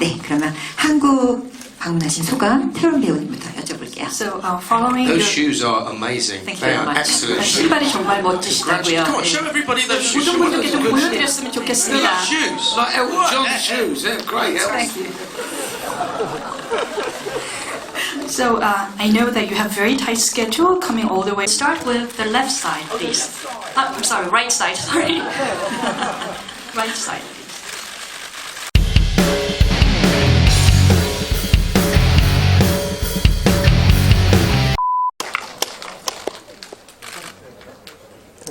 네, 그러면 한국 방문하신 소감 태원 배우님부터 여쭤볼게요. So, following Those your... shoes are amazing. Thank you They very are much. excellent shoes. 신발이 정말 멋지시다고요. Come on, show everybody those shoes. 모든 분들께 좀 보여드렸으면 They're 좋겠습니다. like shoes, like Elton John's shoes. They're great. Thank you. So, I know that you have very tight schedule coming all the way. Start with the left side, please. I'm sorry, right side, sorry. Right side.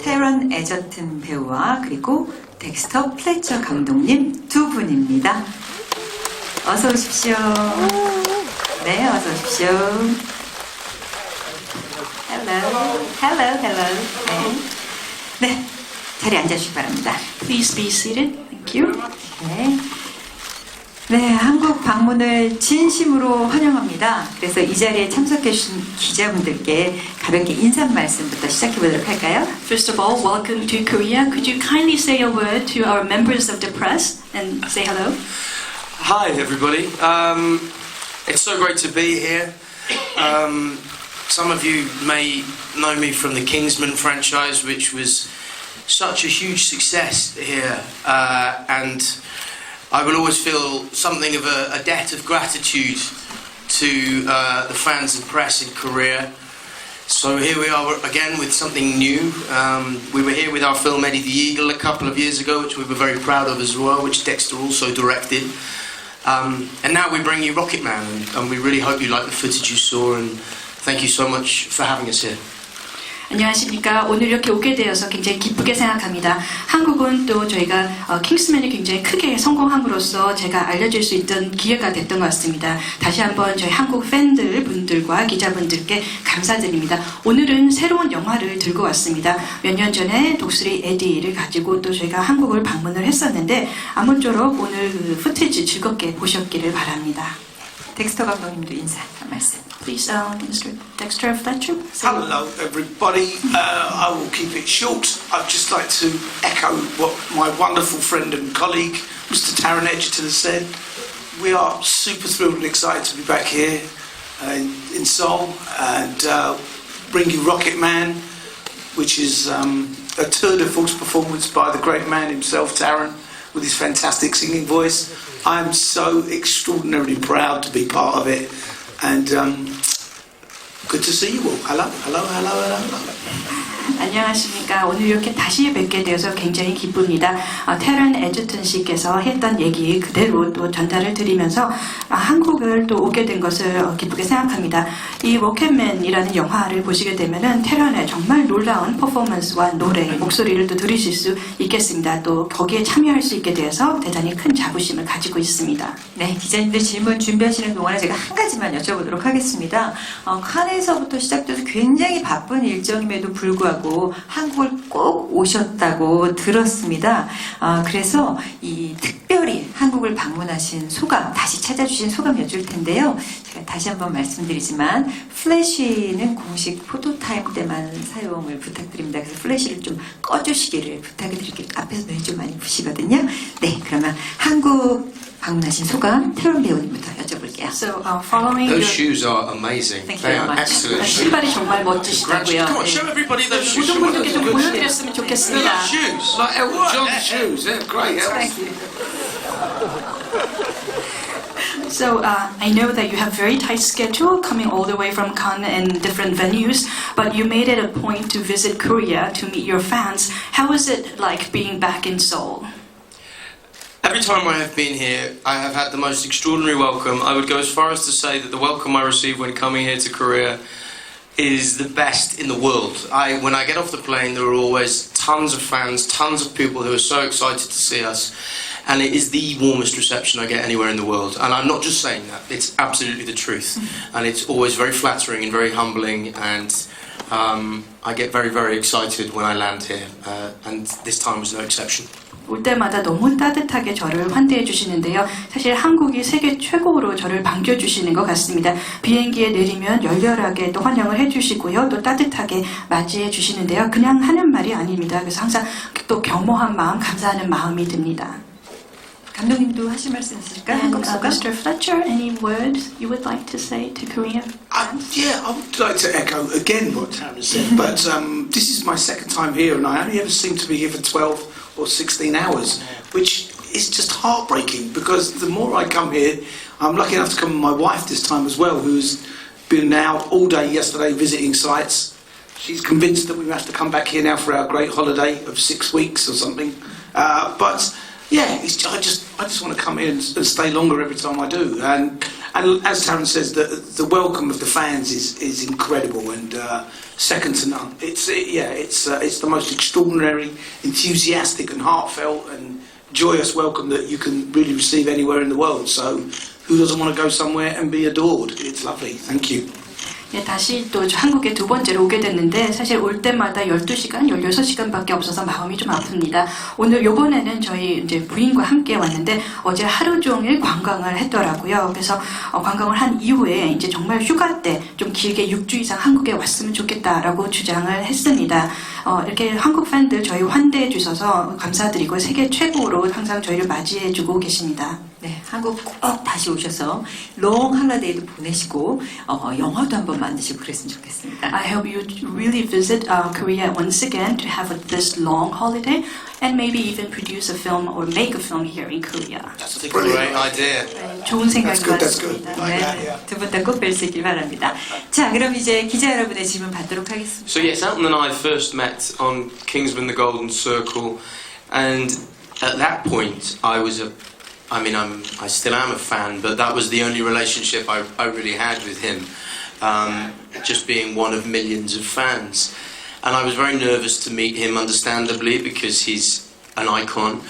테런 에저튼 배우와 그리고 덱스터 플래처 감독님 두 분입니다. 어서 오십시오. 네, 어서 오십시오. Hello. 네, 자리에 앉아주시기 바랍니다. Please be seated. Thank you. 네, 한국 방문을 진심으로 환영합니다. 그래서 이 자리에 참석해 주신 기자분들께 가볍게 인사 말씀부터 시작해 보도록 할까요? First of all, welcome to Korea. Could you kindly say a word to our members of the press and say hello? Hi, everybody. It's so great to be here. Some of you may know me from the Kingsman franchise, which was such a huge success here, and I will always feel something of a debt of gratitude to the fans and press in Korea. So here we are again with something new. We were here with our film Eddie the Eagle a couple of years ago, which we were very proud of as well, which Dexter also directed. And now we bring you Rocket Man, and we really hope you like the footage you saw, and thank you so much for having us here. 안녕하십니까. 오늘 이렇게 오게 되어서 굉장히 기쁘게 생각합니다. 한국은 또 저희가 킹스맨이 굉장히 크게 성공함으로써 제가 알려줄 수 있던 기회가 됐던 것 같습니다. 다시 한번 저희 한국 팬들 분들과 기자분들께 감사드립니다. 오늘은 새로운 영화를 들고 왔습니다. 몇 년 전에 독수리 에디를 가지고 또 저희가 한국을 방문을 했었는데 아무쪼록 오늘 그 후티지 즐겁게 보셨기를 바랍니다. 덱스터 감독님도 인사 한 말씀. Please, Mr. Dexter Fletcher. Hello, everybody. I will keep it short. I'd just like to echo what my wonderful friend and colleague, Mr. Taron Edgerton, has said. We are super thrilled and excited to be back here in Seoul and bring you Rocket Man, which is a tour de force performance by the great man himself, Taron, with his fantastic singing voice. I'm so extraordinarily proud to be part of it. And good to see you all. Hello. 안녕하십니까. 오늘 이렇게 다시 뵙게 되어서 굉장히 기쁩니다. 테런 에저튼 씨께서 했던 얘기 그대로 또 전달을 드리면서 한국을 또 오게 된 것을 기쁘게 생각합니다. 이 로켓맨이라는 영화를 보시게 되면은 테런의 정말 놀라운 퍼포먼스와 노래, 목소리를 또 들으실 수 있겠습니다. 또 거기에 참여할 수 있게 되어서 대단히 큰 자부심을 가지고 있습니다. 네, 기자님들 질문 준비하시는 동안에 제가 한 가지만 여쭤보도록 하겠습니다. 칸에서부터 시작돼서 굉장히 바쁜 일정임에도 불구하고 한국을 꼭 오셨다고 들었습니다. 그래서 이 특별히 한국을 방문하신 소감, 다시 찾아주신 소감 여쭐 텐데요. 제가 다시 한번 말씀드리지만 플래시는 공식 포토타임 때만 사용을 부탁드립니다. 그래서 플래시를 좀 꺼주시기를 부탁을 드릴게요. 앞에서 눈이 좀 많이 부시거든요. 네, 그러면 한국 방문하신 소감 태원 배우님부터 여쭤볼게요. So, following Those your... shoes are amazing. Thank you They very are much. excellent shoes. 신발이 정말 멋지시다고요. Come on, show everybody those shoes. 모든 분들께 좀 보여드렸으면 They're 좋겠습니다. like shoes, like Elton John's shoes. They're great. Thank you. So, I know that you have very tight schedule coming all the way from Cannes and different venues, but you made it a point to visit Korea to meet your fans. How was it like being back in Seoul? Every time I have been here, I have had the most extraordinary welcome. I would go as far as to say that the welcome I receive when coming here to Korea is the best in the world. When I get off the plane, there are always tons of fans, tons of people who are so excited to see us. And it is the warmest reception I get anywhere in the world. And I'm not just saying that, it's absolutely the truth. And it's always very flattering and very humbling, and I get very, very excited when I land here. And this time was no exception. 올 때마다 너무 따뜻하게 저를 환대해 주시는데요. 사실 한국이 세계 최고로 저를 반겨주시는 것 같습니다. 비행기에 내리면 열렬하게 또 환영을 해주시고요. 또 따뜻하게 맞이해 주시는데요. 그냥 하는 말이 아닙니다. 그래서 항상 또 겸허한 마음, 감사하는 마음이 듭니다. 감독님도 하실 말씀 있으실까요? And 한국 소감? Mr. Fletcher, any words you would like to say to Korea? Yeah, I would like to echo again what Taryn said, but this is my second time here, and I only ever seem to be here for 12 or 16 hours, which is just heartbreaking, because the more I come here, I'm lucky enough to come with my wife this time as well, who's been out all day yesterday visiting sites. She's convinced that we have to come back here now for our great holiday of 6 weeks or something. But yeah, I just want to come here and stay longer every time I do. And as Taryn says, the welcome of the fans is incredible and second to none. It's the most extraordinary, enthusiastic and heartfelt and joyous welcome that you can really receive anywhere in the world. So who doesn't want to go somewhere and be adored? It's lovely. Thank you. 예, 다시 또 한국에 두 번째로 오게 됐는데 사실 올 때마다 12시간, 16시간밖에 없어서 마음이 좀 아픕니다. 오늘 요번에는 저희 이제 부인과 함께 왔는데 어제 하루 종일 관광을 했더라고요. 그래서 관광을 한 이후에 이제 정말 휴가 때 좀 길게 6주 이상 한국에 왔으면 좋겠다라고 주장을 했습니다. 이렇게 한국 팬들 저희 환대해 주셔서 감사드리고 세계 최고로 항상 저희를 맞이해 주고 계십니다. 네, 한국 꼭 다시 오셔서 롱 할러데이도 보내시고 영화도 한번 만드시고 그랬으면 좋겠습니다. I hope you really visit Korea once again to have this long holiday and maybe even produce a film or make a film here in Korea. That's a great idea. 네, 좋은 생각인 것 같습니다. 네, 두 분 다 꼭 뵐 수 있길 바랍니다. 자, 그럼 이제 기자 여러분의 질문 받도록 하겠습니다. So yes, Elton and I first met on Kingsman: The Golden Circle, and at that point I still am a fan, but that was the only relationship I really had with him, just being one of millions of fans. And I was very nervous to meet him, understandably, because he's an icon.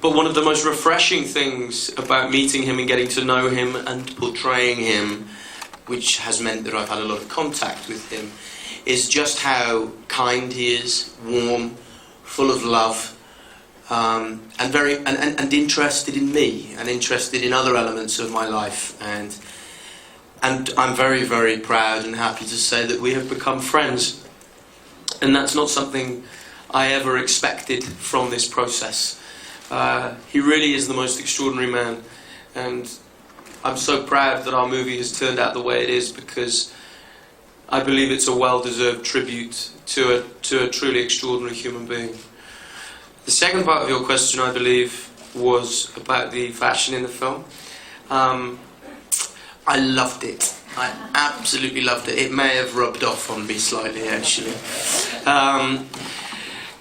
But one of the most refreshing things about meeting him and getting to know him and portraying him, which has meant that I've had a lot of contact with him, is just how kind he is, warm, full of love, and very and interested in me and interested in other elements of my life, and I'm very, very proud and happy to say that we have become friends, and that's not something I ever expected from this process. He really is the most extraordinary man, and I'm so proud that our movie has turned out the way it is, because I believe it's a well-deserved tribute to a truly extraordinary human being. The second part of your question, I believe, was about the fashion in the film. I loved it. I absolutely loved it. It may have rubbed off on me slightly, actually.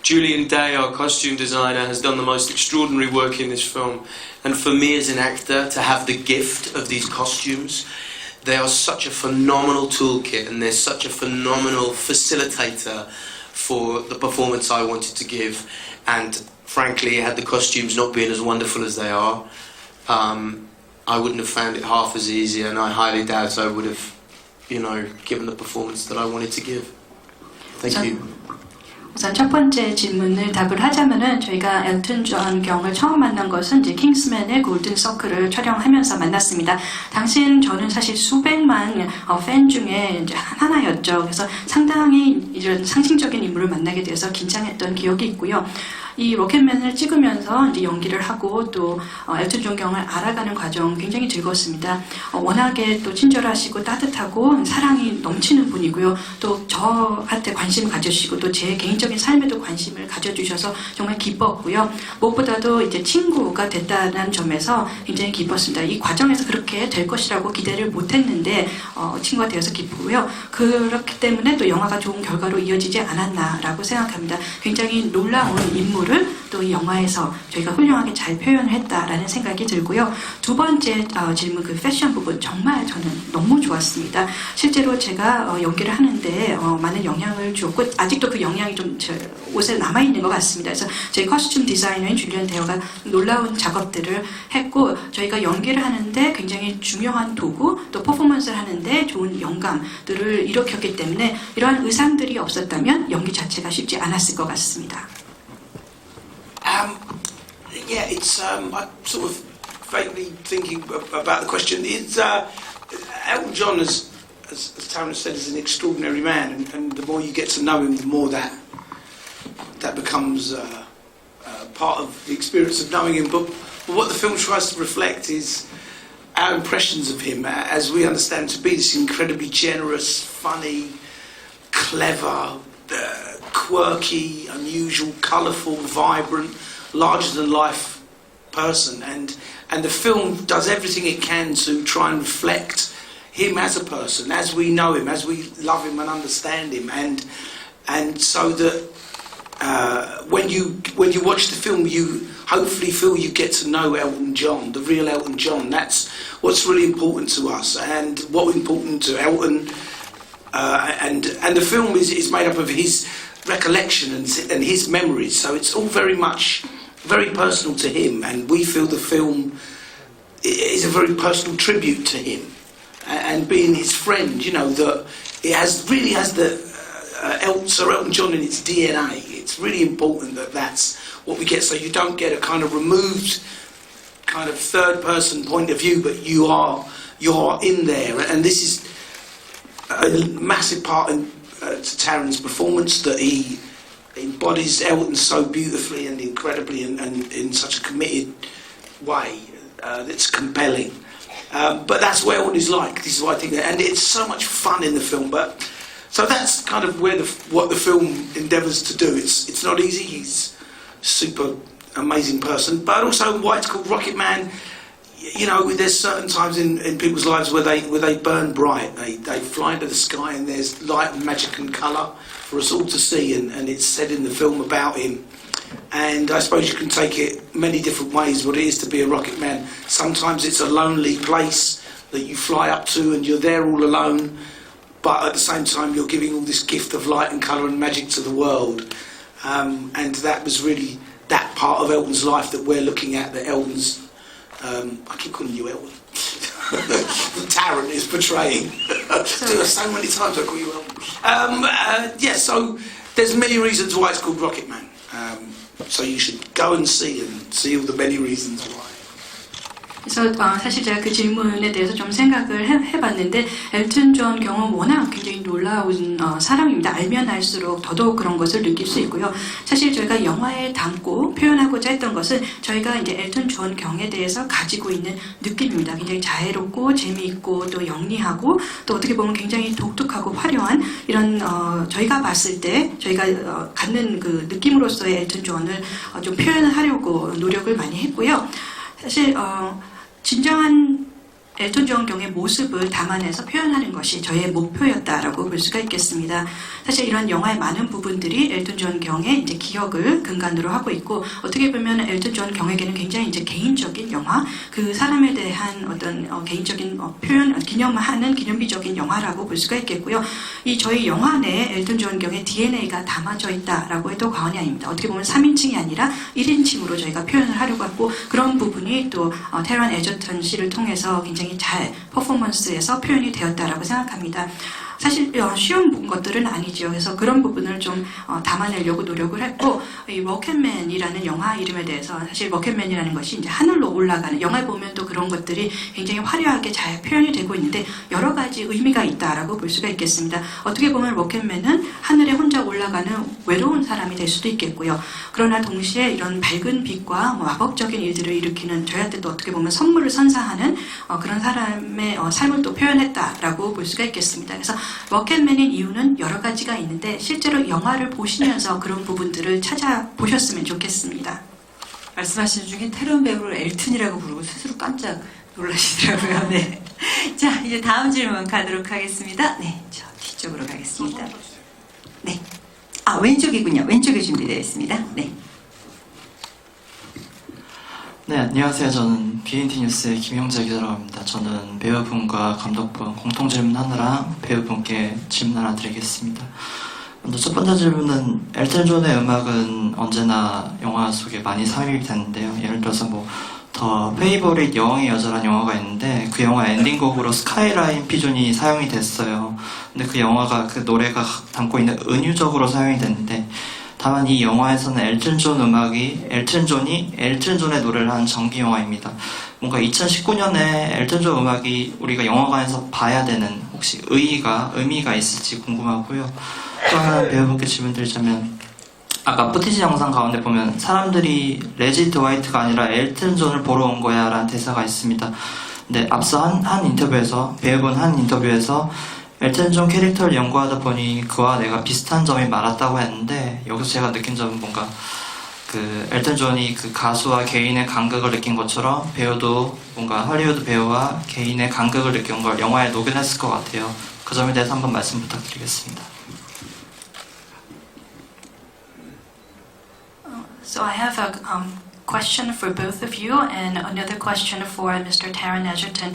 Julian Day, our costume designer, has done the most extraordinary work in this film. And for me as an actor, to have the gift of these costumes, they are such a phenomenal toolkit, and they're such a phenomenal facilitator for the performance I wanted to give. And frankly, had the costumes not been as wonderful as they are, I wouldn't have found it half as easy, and I highly doubt I would have, given the performance that I wanted to give. Thank you. 우선 첫 번째 질문을 답을 하자면은 저희가 엘튼 존 경을 처음 만난 것은 이제 킹스맨의 골든 서클을 촬영하면서 만났습니다. 당시에는 저는 사실 수백만 팬 중에 이제 하나였죠. 그래서 상당히 이런 상징적인 인물을 만나게 돼서 긴장했던 기억이 있고요. 이 로켓맨을 찍으면서 이제 연기를 하고 또 엘튼 존 경을 알아가는 과정 굉장히 즐거웠습니다. 워낙에 또 친절하시고 따뜻하고 사랑이 넘치는 분이고요. 또 저한테 관심을 가져주시고 또 제 개인적인 삶에도 관심을 가져주셔서 정말 기뻤고요. 무엇보다도 이제 친구가 됐다는 점에서 굉장히 기뻤습니다. 이 과정에서 그렇게 될 것이라고 기대를 못했는데 친구가 되어서 기쁘고요. 그렇기 때문에 또 영화가 좋은 결과로 이어지지 않았나라고 생각합니다. 굉장히 놀라운 인물을 또 이 영화에서 저희가 훌륭하게 잘 표현을 했다라는 생각이 들고요. 두 번째 질문, 그 패션 부분 정말 저는 너무 좋았습니다. 실제로 제가 연기를 하는데 많은 영향을 주었고 아직도 그 영향이 좀 제 옷에 남아있는 것 같습니다. 그래서 저희 커스튬 디자이너인 줄리안 데어가 놀라운 작업들을 했고 저희가 연기를 하는데 굉장히 중요한 도구 또 퍼포먼스를 하는데 좋은 영감들을 일으켰기 때문에 이러한 의상들이 없었다면 연기 자체가 쉽지 않았을 것 같습니다. Yeah, it's I'm sort of vaguely thinking about the question. Is Elton John, as Taryn said, is an extraordinary man, and the more you get to know him, the more that becomes part of the experience of knowing him. But what the film tries to reflect is our impressions of him as we understand him to be this incredibly generous, funny, clever, quirky, unusual, colourful, vibrant, larger-than-life person. And the film does everything it can to try and reflect him as a person, as we know him, as we love him and understand him, and so that when you watch the film, you hopefully feel you get to know Elton John, the real Elton John. That's what's really important to us, and what's important to Elton. And the film is made up of his recollection and his memories, so it's all very personal to him, and we feel the film is a very personal tribute to him, and being his friend, you know, that it really has the Sir Elton John in its DNA. It's really important that that's what we get, so you don't get a kind of removed, kind of third-person point of view, but you are in there, and this is a massive part to Taron's performance, that he embodies Elton so beautifully and incredibly, and in such a committed way that's compelling. But that's what Elton is like. This is what I think, and it's so much fun in the film. But so that's kind of where what the film endeavours to do. It's not easy. He's a super amazing person, but also why it's called Rocket Man. You know, there's certain times in people's lives where they burn bright. They fly into the sky, and there's light and magic and colour for us all to see, and it's said in the film about him. And I suppose you can take it many different ways, what it is to be a rocket man. Sometimes it's a lonely place that you fly up to and you're there all alone, but at the same time you're giving all this gift of light and colour and magic to the world. And that was really that part of Elton's life that we're looking at, that Elton's I keep calling you Elton. Taron is portraying. So many times I call you Elton. Yeah, so there's many reasons why it's called Rocket Man. So you should go and see all the many reasons why. 그래서 사실 제가 그 질문에 대해서 좀 생각을 해봤는데, 엘튼 존 경험 워낙 굉장히 놀라운 사람입니다. 알면 알수록 더더욱 그런 것을 느낄 수 있고요. 사실 저희가 영화에 담고 표현하고자 했던 것은 저희가 이제 엘튼 존 경에 대해서 가지고 있는 느낌입니다. 굉장히 자애롭고 재미있고 또 영리하고 또 어떻게 보면 굉장히 독특하고 화려한 이런 저희가 봤을 때 저희가 갖는 그 느낌으로서의 엘튼 존을 좀 표현을 하려고 노력을 많이 했고요. 사실 진정한 엘튼 존 경의 모습을 담아내서 표현하는 것이 저의 목표였다라고 볼 수가 있겠습니다. 사실 이런 영화의 많은 부분들이 엘튼 존 경의 이제 기억을 근간으로 하고 있고, 어떻게 보면 엘튼 존 경에게는 굉장히 이제 개인적인 영화, 그 사람에 대한 어떤 개인적인 표현, 기념하는 기념비적인 영화라고 볼 수가 있겠고요. 이 저희 영화 내에 엘튼 존 경의 DNA가 담아져 있다라고 해도 과언이 아닙니다. 어떻게 보면 3인칭이 아니라 1인칭으로 저희가 표현을 하려고 하고, 그런 부분이 또 테런 에저턴 씨를 통해서 굉장히 잘 퍼포먼스에서 표현이 되었다라고 생각합니다. 사실 쉬운 것들은 아니죠. 그래서 그런 부분을 좀 담아내려고 노력을 했고, 이 로켓맨이라는 영화 이름에 대해서, 사실 로켓맨이라는 것이 이제 하늘로 올라가는, 영화에 보면 또 그런 것들이 굉장히 화려하게 잘 표현이 되고 있는데 여러 가지 의미가 있다라고 볼 수가 있겠습니다. 어떻게 보면 로켓맨은 하늘에 혼자 올라가는 외로운 사람이 될 수도 있겠고요. 그러나 동시에 이런 밝은 빛과 마법적인 일들을 일으키는, 저희한테 또 어떻게 보면 선물을 선사하는 그런 사람의 삶을 또 표현했다라고 볼 수가 있겠습니다. 그래서 로켓맨인 이유는 여러 가지가 있는데 실제로 영화를 보시면서 그런 부분들을 찾아보셨으면 좋겠습니다. 말씀하시는 중에 테런 배우를 엘튼이라고 부르고 스스로 깜짝 놀라시더라고요. 네. 자, 이제 다음 질문 가도록 하겠습니다. 네, 저 뒤쪽으로 가겠습니다. 네. 아, 왼쪽이군요. 왼쪽에 준비되어 있습니다. 네. 네, 안녕하세요. 저는 BNT 뉴스의 김형재 기자라고 합니다. 저는 배우분과 감독분 공통 질문 하나랑 배우분께 질문 하나 드리겠습니다. 먼저 첫 번째 질문은, 엘튼 존의 음악은 언제나 영화 속에 많이 사용이 되는데요. 예를 들어서 더 페이보릿 여왕의 여자라는 영화가 있는데, 그 영화 엔딩곡으로 스카이라인 피존이 사용이 됐어요. 근데 그 영화가, 그 노래가 담고 있는 은유적으로 사용이 됐는데, 다만 이 영화에서는 엘튼 존 음악이, 엘튼 존의 노래를 한 정기 영화입니다. 뭔가 2019년에 엘튼 존 음악이 우리가 영화관에서 봐야 되는 혹시 의미가 있을지 궁금하고요. 또 하나 배우분께 질문 드리자면, 아까 푸티지 영상 가운데 보면 사람들이 레지 드와이트가 아니라 엘튼 존을 보러 온 거야 라는 대사가 있습니다. 근데 앞서 한 인터뷰에서, 배우분 한 인터뷰에서 엘튼 존 캐릭터를 연구하다 보니 그와 내가 비슷한 점이 많았다고 했는데, 여기서 제가 느낀 점은 뭔가 그 엘튼 존이 그 가수와 개인의 간극을 느낀 것처럼 배우도 뭔가 할리우드 배우와 개인의 간극을 느낀 걸 영화에 녹여냈을 것 같아요. 그 점에 대해서 한번 말씀 부탁드리겠습니다. So I have a question for both of you and another question for Mr. Taron Egerton.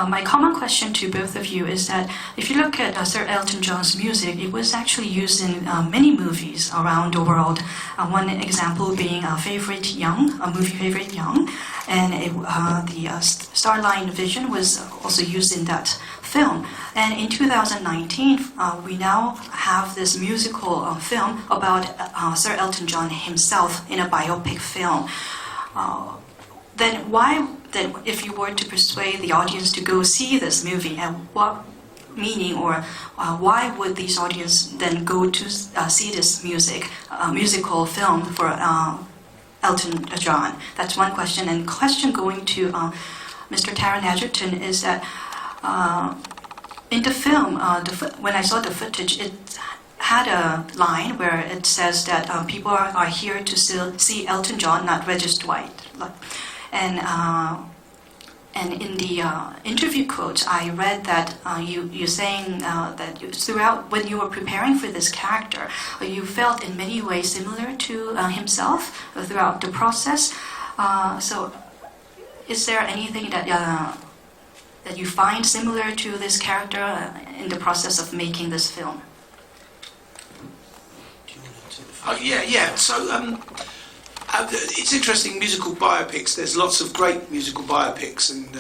My common question to both of you is that if you look at Sir Elton John's music, it was actually used in many movies around the world. One example being Favorite Young, a movie Favorite Young, and the Starline Vision was also used in that film. And in 2019, we now have this musical film about Sir Elton John himself in a biopic film. Then if you were to persuade the audience to go see this movie, and what meaning or why would these audience then go to see this musical film for Elton John? That's one question. And question going to Mr. Taron Egerton is that in the film, when I saw the footage, it had a line where it says that people are here to see Elton John, not Regis Dwight. And in the interview quotes, I read that you're saying that throughout, when you were preparing for this character, you felt in many ways similar to himself throughout the process. So is there anything that you find similar to this character in the process of making this film? Yeah. So it's interesting, musical biopics. There's lots of great musical biopics, and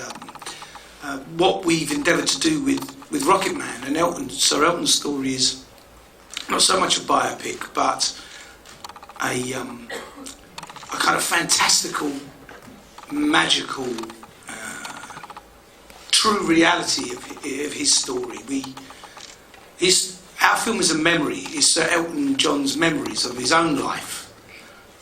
what we've endeavoured to do with Rocket Man and Sir Elton's story is not so much a biopic, but a kind of fantastical, magical, true reality of his story. Our film is a memory. It's Sir Elton John's memories of his own life,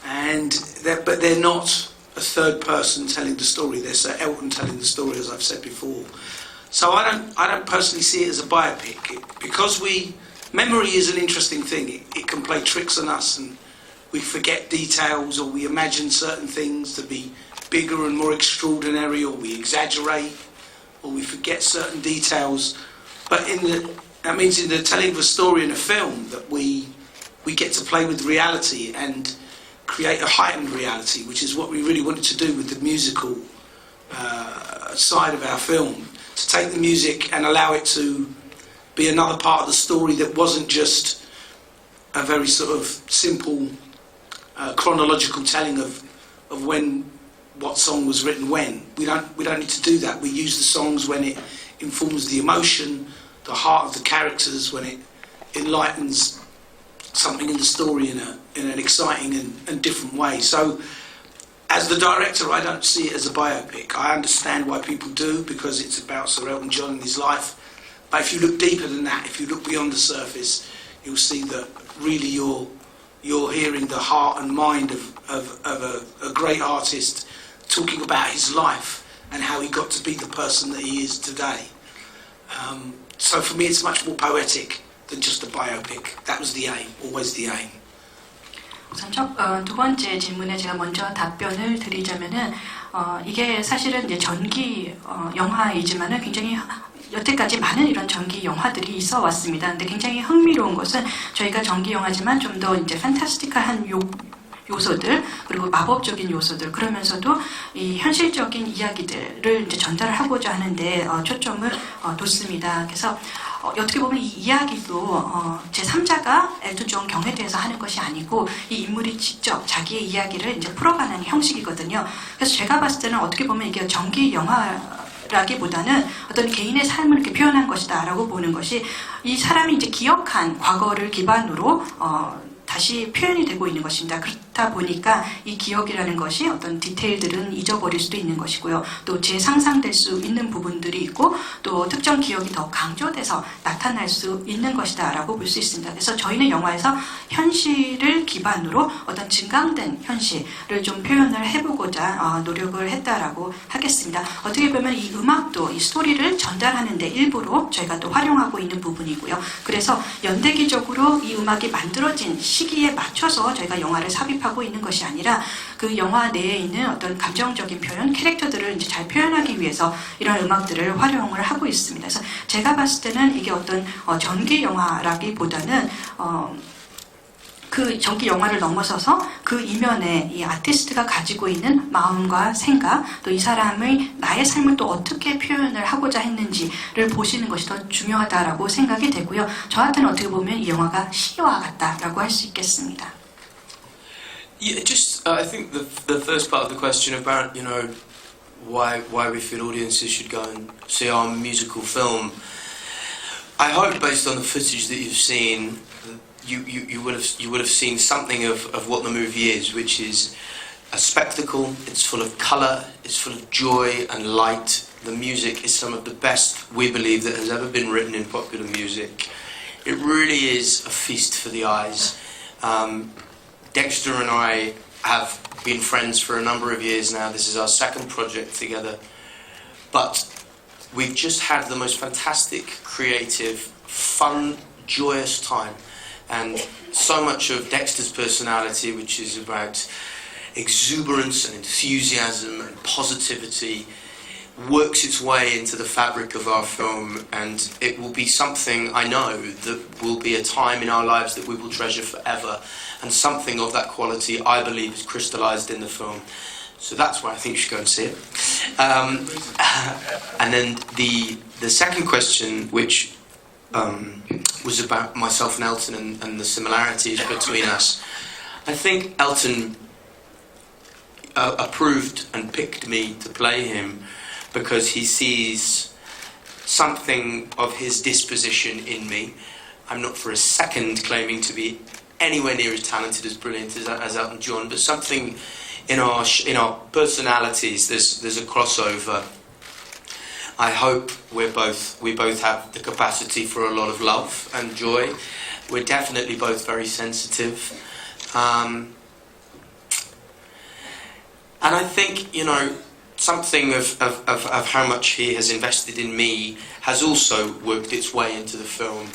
but they're not a third person telling the story. They're Sir Elton telling the story, as I've said before. So I don't personally see it as a biopic because memory is an interesting thing. It can play tricks on us, and we forget details, or we imagine certain things to be bigger and more extraordinary, or we exaggerate, or we forget certain details. But that means in the telling of a story in a film that we get to play with reality and create a heightened reality, which is what we really wanted to do with the musical side of our film, to take the music and allow it to be another part of the story that wasn't just a very sort of simple chronological telling of what song was written when. We don't need to do that. We use the songs when it informs the emotion, the heart of the characters, when it enlightens something in the story in an exciting and different way. So as the director, I don't see it as a biopic. I understand why people do, because it's about Sir Elton John and his life. But if you look deeper than that, if you look beyond the surface, you'll see that really you're hearing the heart and mind of a great artist talking about his life and how he got to be the person that he is today. So for me, it's much more poetic than just a biopic. That was the aim, always the aim. 우선 두 번째 질문에 제가 먼저 답변을 드리자면은 이게 사실은 이제 전기 영화이지만은 굉장히 여태까지 많은 이런 전기 영화들이 있어 왔습니다. 근데 굉장히 흥미로운 것은 저희가 전기 영화지만 좀 더 이제 판타스틱한 요소들, 그리고 마법적인 요소들, 그러면서도 이 현실적인 이야기들을 이제 전달을 하고자 하는데 초점을 뒀습니다. 그래서 어떻게 보면 이 이야기도 제3자가 엘튼 존 경에 대해서 하는 것이 아니고 이 인물이 직접 자기의 이야기를 이제 풀어가는 형식이거든요. 그래서 제가 봤을 때는 어떻게 보면 이게 전기 영화라기보다는 어떤 개인의 삶을 이렇게 표현한 것이다라고 보는 것이, 이 사람이 이제 기억한 과거를 기반으로 다시 표현이 되고 있는 것입니다. 그렇다 보니까 이 기억이라는 것이 어떤 디테일들은 잊어버릴 수도 있는 것이고요. 또 재상상될 수 있는 부분들이 있고 또 특정 기억이 더 강조돼서 나타날 수 있는 것이다 라고 볼 수 있습니다. 그래서 저희는 영화에서 현실을 기반으로 어떤 증강된 현실을 좀 표현을 해보고자 노력을 했다라고 하겠습니다. 어떻게 보면 이 음악도 이 스토리를 전달하는 데 일부러 저희가 또 활용하고 있는 부분이고요. 그래서 연대기적으로 이 음악이 만들어진 시기에 맞춰서 저희가 영화를 삽입하고 있는 것이 아니라 그 영화 내에 있는 어떤 감정적인 표현, 캐릭터들을 이제 잘 표현하기 위해서 이런 음악들을 활용을 하고 있습니다. 그래서 제가 봤을 때는 이게 어떤 전기 영화라기보다는 그 전기 영화를 넘어서서 그 이면에 이 아티스트가 가지고 있는 마음과 생각, 또 이 사람의 나의 삶을 또 어떻게 표현을 하고자 했는지를 보시는 것이 더 중요하다라고 생각이 되고요. 저한테는 어떻게 보면 이 영화가 시와 같다라고 할 수 있겠습니다. Yeah, just I think the first part of the question about why we feel audiences should go and see our musical film. I hope based on the footage that you've seen, you would have seen something of what the movie is, which is a spectacle. It's full of colour, it's full of joy and light. The music is some of the best, we believe, that has ever been written in popular music. It really is a feast for the eyes. Dexter and I have been friends for a number of years now. This is our second project together. But we've just had the most fantastic, creative, fun, joyous time. And so much of Dexter's personality, which is about exuberance and enthusiasm and positivity, works its way into the fabric of our film, and it will be something, I know, that will be a time in our lives that we will treasure forever, and something of that quality, I believe, is crystallised in the film. So that's why I think you should go and see it. And then the second question, which was about myself and Elton and the similarities between us. I think Elton approved and picked me to play him because he sees something of his disposition in me. I'm not for a second claiming to be anywhere near as talented, as brilliant as Elton John, but something in our personalities, there's a crossover. I hope we both have the capacity for a lot of love and joy. We're definitely both very sensitive. And I think, something of how much he has invested in me has also worked its way into the film,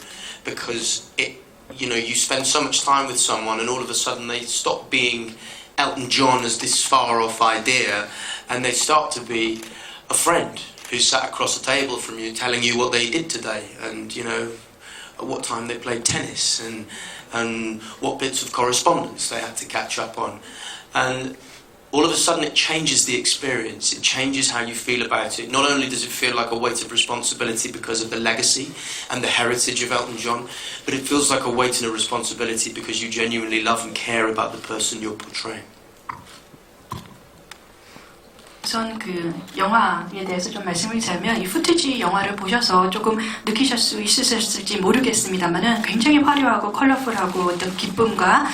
because you spend so much time with someone and all of a sudden they stop being Elton John as this far off idea, and they start to be a friend who sat across the table from you telling you what they did today, and at what time they played tennis, and what bits of correspondence they had to catch up on. And all of a sudden it changes the experience, it changes how you feel about it. Not only does it feel like a weight of responsibility because of the legacy and the heritage of Elton John, but it feels like a weight and a responsibility because you genuinely love and care about the person you're portraying. 우선 그 영화에 대해서 좀 말씀을 드리자면, 이 후티지 영화를 보셔서 조금 느끼실 수 있으셨을지 모르겠습니다만은 굉장히 화려하고 컬러풀하고 어떤 기쁨과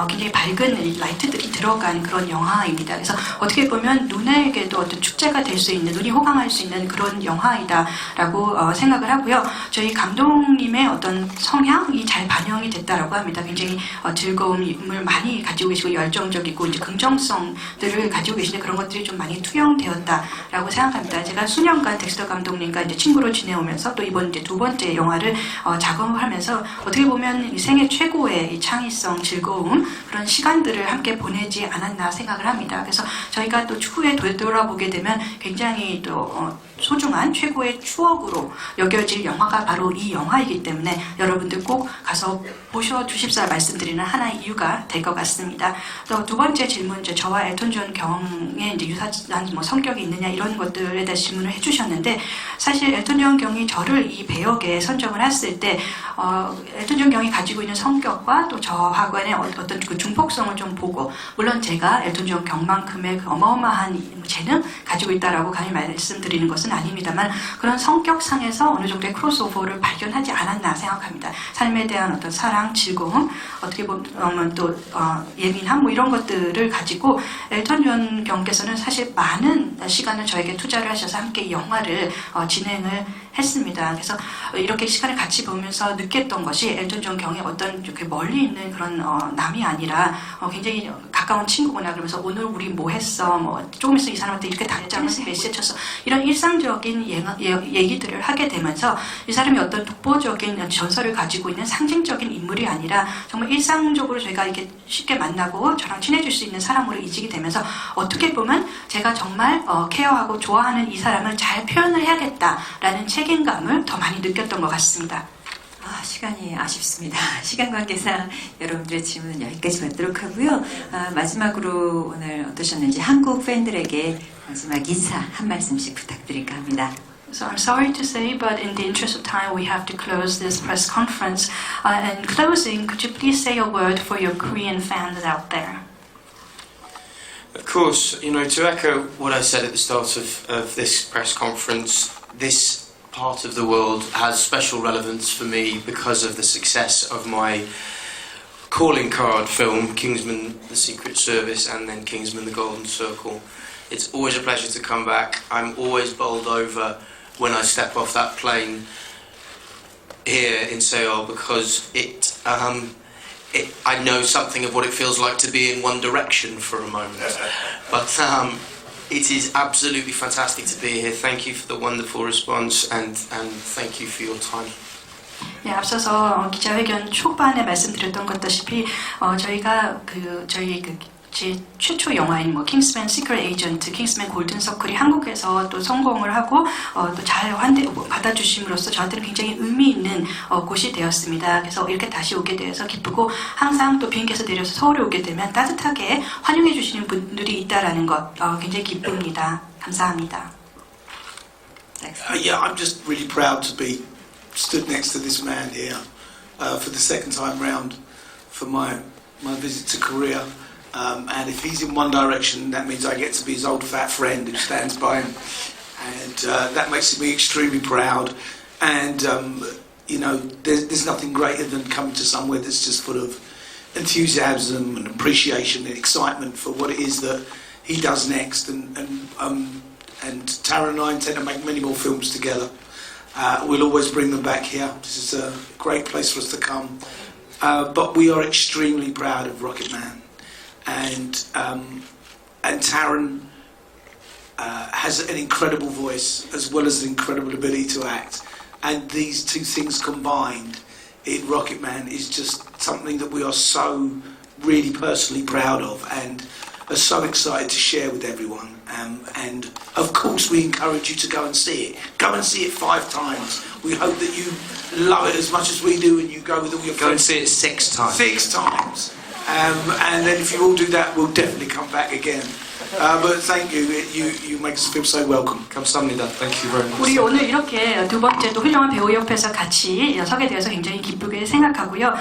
굉장히 밝은 라이트들이 들어간 그런 영화입니다. 그래서 어떻게 보면 눈에게도 어떤 축제가 될 수 있는, 눈이 호강할 수 있는 그런 영화이다라고 생각을 하고요. 저희 감독님의 어떤 성향이 잘 반영이 됐다라고 합니다. 굉장히 즐거움을 많이 가지고 계시고 열정적이고 이제 긍정성들을 가지고 계신데, 그런 것들이 좀 많이 투영되었다라고 생각합니다. 제가 수년간 덱스터 감독님과 이제 친구로 지내오면서 또 이번 이제 두 번째 영화를 작업을 하면서 어떻게 보면 이 생애 최고의 이 창의성, 즐거움, 그런 시간들을 함께 보내지 않았나 생각을 합니다. 그래서 저희가 또 추후에 되돌아보게 되면 굉장히 또 소중한 최고의 추억으로 여겨질 영화가 바로 이 영화이기 때문에 여러분들 꼭 가서 보셔주십사 말씀드리는 하나의 이유가 될 것 같습니다. 또 두 번째 질문, 저와 엘튼 존 경의 이제 유사한 성격이 있느냐 이런 것들에 대해서 질문을 해주셨는데, 사실 엘튼 존 경이 저를 이 배역에 선정을 했을 때 엘튼 존 경이 가지고 있는 성격과 또 저하고의 어떤 그 중폭성을 좀 보고, 물론 제가 엘튼 존 경만큼의 그 어마어마한 재능 가지고 있다라고 감히 말씀드리는 것은 아닙니다만, 그런 성격상에서 어느 정도의 크로스오버를 발견하지 않았나 생각합니다. 삶에 대한 어떤 사랑, 즐거움, 어떻게 보면 또 예민함, 뭐 이런 것들을 가지고 엘튼 존 경께서는 사실 많은 시간을 저에게 투자를 하셔서 함께 이 영화를 진행을 했습니다. 그래서 이렇게 시간을 같이 보면서 느꼈던 것이 엘튼 존 경의 어떤 이렇게 멀리 있는 그런 남이 아니라 굉장히 가까운 친구구나. 그러면서 오늘 우리 뭐 했어? 뭐 조금 있으면 이 사람한테 이렇게 당장을 메시지 쳤어. 이런 일상적인 얘기들을 하게 되면서 이 사람이 어떤 독보적인 전설을 가지고 있는 상징적인 인물이 아니라 정말 일상적으로 저희가 이렇게 쉽게 만나고 저랑 친해질 수 있는 사람으로 이직이 되면서, 어떻게 보면 제가 정말 케어하고 좋아하는 이 사람을 잘 표현을 해야겠다라는 책임감을 더 많이 느꼈던 것 같습니다. 시간이 아쉽습니다. 시간 관계상 여러분들의 질문은 여기까지 받도록 하고요. 마지막으로 오늘 어떠셨는지 한국 팬들에게 마지막 인사 한 말씀씩 부탁드릴까 합니다. So I'm sorry to say, but in the interest of time, we have to close this press conference. In closing, could you please say a word for your Korean fans out there? Of course, to echo what I said at the start of this press conference, this part of the world has special relevance for me because of the success of my calling card film, Kingsman The Secret Service, and then Kingsman The Golden Circle. It's always a pleasure to come back. I'm always bowled over when I step off that plane here in Seoul because I know something of what it feels like to be in One Direction for a moment. But it is absolutely fantastic to be here. Thank you for the wonderful response and thank you for your time. 네, 앞서서 기자회견 초반에 말씀드렸던 것다시피 저희가 제 최초 영화인 킹스맨 시크릿 에이전트, 킹스맨 골든 서클이 한국에서 또 성공을 하고 또 잘 받아주심으로써 저한테는 굉장히 의미 있는 곳이 되었습니다. 그래서 이렇게 다시 오게 되어서 기쁘고, 항상 또 비행기에서 내려서 서울에 오게 되면 따뜻하게 환영해 주시는 분들이 있다라는 것 굉장히 기쁩니다. 감사합니다. Yeah, I'm just really proud to be stood next to this man here for the second time round for my visit to Korea. And if he's in One Direction, that means I get to be his old fat friend who stands by him. And that makes me extremely proud. And, there's nothing greater than coming to somewhere that's just full of enthusiasm and appreciation and excitement for what it is that he does next. And Tara and I intend to make many more films together. We'll always bring them back here. This is a great place for us to come. But we are extremely proud of Rocket Man. And Taron has an incredible voice as well as an incredible ability to act, and these two things combined in Rocket Man is just something that we are so really personally proud of and are so excited to share with everyone. And of course we encourage you to go and see it. Go and see it 5 times. We hope that you love it as much as we do and you go with all your friends. Go and see it 6 times. 6 times. And then if you all do that, we'll definitely come back again. But thank you. You make us feel so welcome. 감사합니다. Thank you very much. 우리 오늘 이렇게 두 번째 또 훌륭한 배우 옆에서 같이 서게 되어서 굉장히 기쁘게 생각하고요.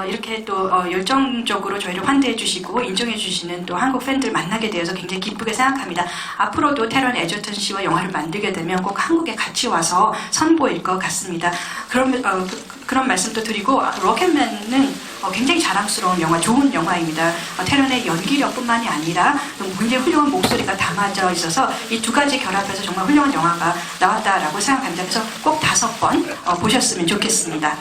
이렇게 또 열정적으로 저희를 환대해 주시고 인정해 주시는 또 한국 팬들 만나게 되어서 굉장히 기쁘게 생각합니다. 앞으로도 테런 에저턴 씨와 영화를 만들게 되면 꼭 한국에 같이 와서 선보일 것 같습니다. 그런 말씀도 드리고, 로켓맨은 굉장히 자랑스러운 영화, 좋은 영화입니다. 테런의 연기력뿐만이 아니라 굉장히 훌륭한 목소리가 담아져 있어서 이 두 가지 결합해서 정말 훌륭한 영화가 나왔다라고 생각합니다. 그래서 꼭 5번 보셨으면 좋겠습니다.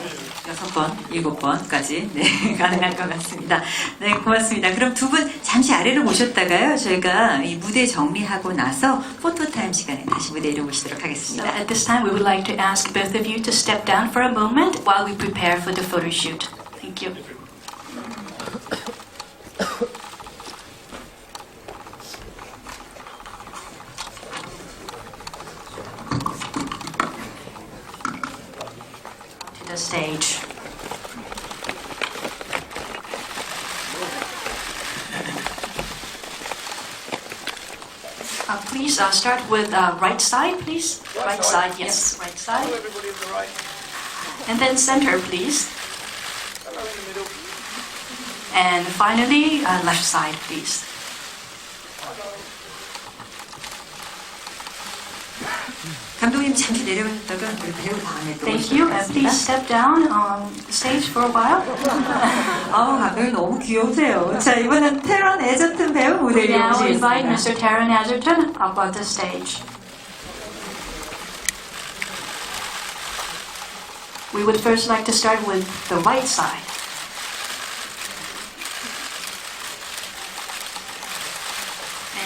6번, 7번까지 가능할 것 같습니다. 네, 고맙습니다. 그럼 두 분 잠시 아래로 모셨다가요, 저희가 이 무대 정리하고 나서 포토타임 시간에 다시 무대 위로 모시도록 So 하겠습니다. at this time, we would like to ask both of you to step down for a moment while we prepare for the photo shoot. Thank you. To the stage. please start with right side, please. Right side, yes, right side. Everybody on the right. And then center, please. Hello in the middle. And finally, left side, please. 감독님 잠시 내려가셨다가 우리 배우 다음에 또 Thank you, and please step down on stage for a while. 감독님 너무 귀여우세요. 자, 이번엔 테런 에저튼 배우 무대에 Now invite 모시겠습니다. Mr. Taron Egerton up on the stage. We would first like to start with the right side.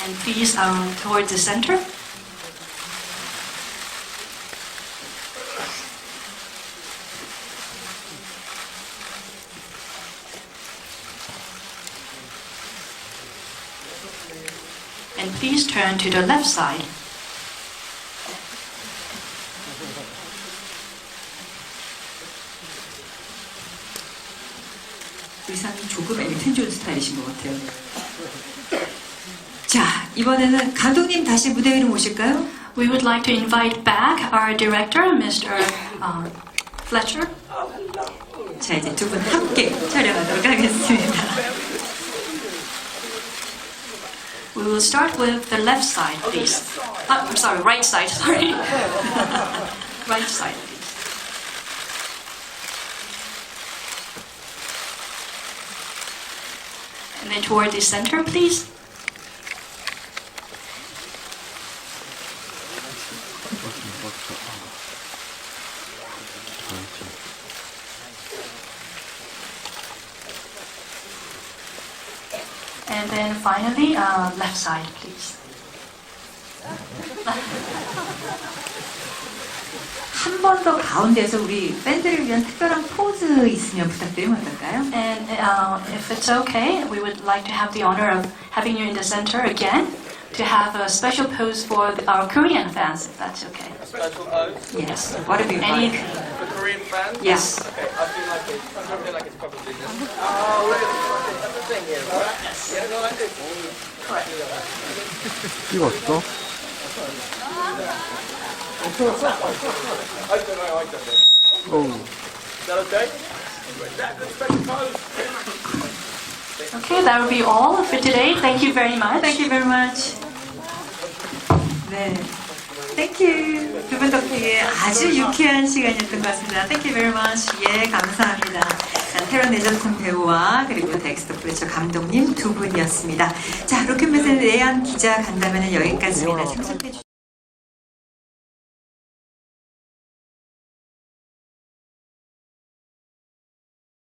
And please towards the center. And please turn to the left side. 의상이 조금 엘튼 존 스타일이신 것 같아요. 자, 이번에는 감독님 다시 무대 위로 모실까요? We would like to invite back our director, Mr. Fletcher. 자, 이제 두 분 함께 촬영하도록 하겠습니다. We will start with the left side, please. I'm sorry, right side, sorry. Right side, please. And then toward the center, please. And then finally, left side, please. 한 번 더 가운데서 우리 팬들을 위한 특별한 포즈 있으면 부탁드리면 어떨까요? And if it's okay, we would like to have the honor of having you in the center again to have a special pose for our Korean fans, if that's okay. Special pose Yes, whatever you Any, like. for Korean fans. Yes. Okay, I feel like it's probably this. Oh, look at the thing here, right? yes. Yeah, no, I do. 찍었어? I don't know. 어우. Is that okay? Is that a good special pose? Okay, that will be all for today. Thank you very much. Thank you very much. 네. Thank you. 두 분 덕분에 아주 유쾌한 시간이었던 것 같습니다. Thank you very much. 예, 감사합니다. 자, 테런 에저튼 배우와 그리고 덱스터 플래처 감독님 두 분이었습니다. 자, 로켓맨의 내한 기자 간담회는 여기까지입니다. 참석해 주신